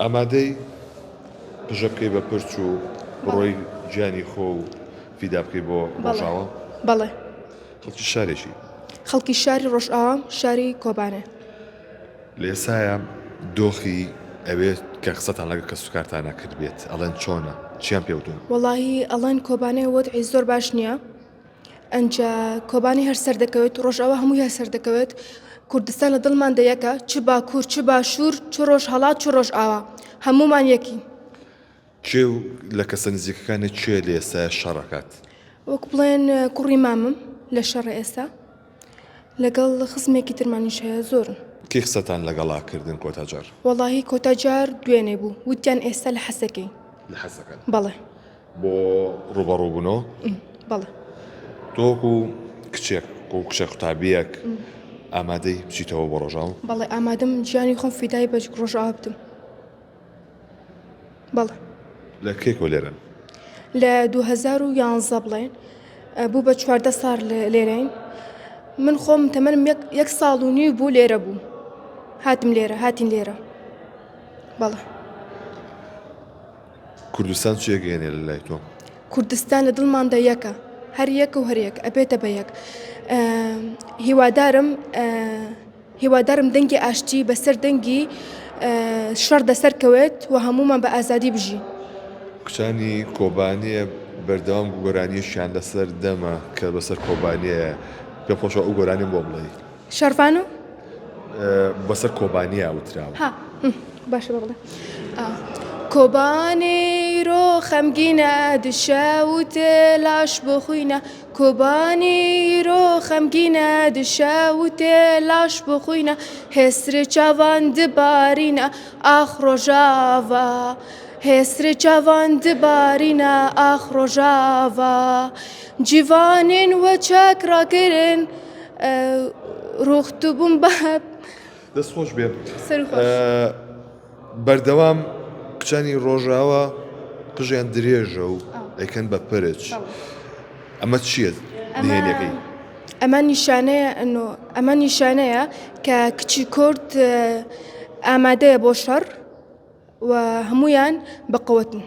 ئامادەی پژە بکەی بە پرچ و ڕۆی گیانی خۆ و فیدا بکەی بۆ ڕۆژاوە؟ بەڵێ. خەڵکی شارێکی خەڵکی شاری ڕۆژئاوا شاری کۆبانێ. لە ئێسایە دۆخی ئەوێت کە قسەتان لەگە کەس و کارتان نەکرد بێت ئەڵێن چۆنە چیان پێوتون؟ وەڵاهی ئەڵێن کۆبانەی وەدعی زۆر باش نییە. ئەنجا کۆبانی هەر سەر دەکەوێت ڕۆژئاوا هەمووی هەر سەر دەکەوێت. کوردستان لە دڵمان دەیەکە چ باکوور چ باشوور چ ڕۆژ هەڵات چ ڕۆژئاوا هەموومان یەکی. کێ و لە کەسە نزیکەکانی چێ لە ئێستا شەڕەکات؟ وەک بڵێن کوڕی مامم لە شەڕە ئێستا لەگەڵ خزمێکی ترمانیش هەیە زۆرن. کێ قسەتان لەگەڵا کردن کۆتاجار؟ وەڵاهی کۆتاجار دوێنێ بوو وتیان ئێستا لە حەسەکەی. لە حەسەکەن بەڵێ بۆ ڕوبەڕووبوونەوە؟ بەڵێ. تۆکو کچێک و کشە قوتابیەک ئامادەی بچیتەوە بۆ ڕۆژاو؟ بەڵێ ئامادەم گیانی خۆم فیدای بە ڕۆژئاوا بتم. بەڵێ. لە کێکۆ لێرن؟ لە 2011 بڵێن بوو بە 14 ساڵ لێرەین. من خۆم تەمەنم 1 ساڵ و نیو بوو لێرە بوو. هاتین لێرە. بەڵێ. کوردستان چێ گەێنێ لە لای تۆ؟ کوردستان لە دڵماندا یەکە هەر یەک و هەر یەک ئەبێتە بە یەک. هیوادارم دەنگی ئاشتی بەسەر دەنگی شەڕ دەسەر کەوێت و هەموومان بە ئازادی بژین. کچانی کۆبانیە بەردەوام گۆرانیشیان لەسەر دەمە کە بەسەر کۆبانیە پێ خۆشەوە ئەو گۆرانیم بۆ بڵێ شەرفانە؟ بەسەر کۆبانیە وتراوە. ها باشە بڵێ. کۆبانێرۆ خەمگینە دشەوتێ لاش بخوینە کۆبانێرۆ خەمگینە دشەوتێ لاش بخوینە هێسرە چاوان دبارینە ئاخ ڕۆژاوە هێسرە چاوان دبارینە ئاخ ڕۆژاوە جیوانین وە چاکڕاکردن ڕوخت بووم بە دەست خۆش بێ. سەرخۆش. بەردەوام کچانی ڕۆژاوە قژیان درێژە و ئەیکەن بە پرچ. ئەمە چییە نهێنیەکەی؟ ئەمە نیشانەیە کە کچی کورد ئامادەیە بۆ شەڕ و هەمویان بەقەوەتن.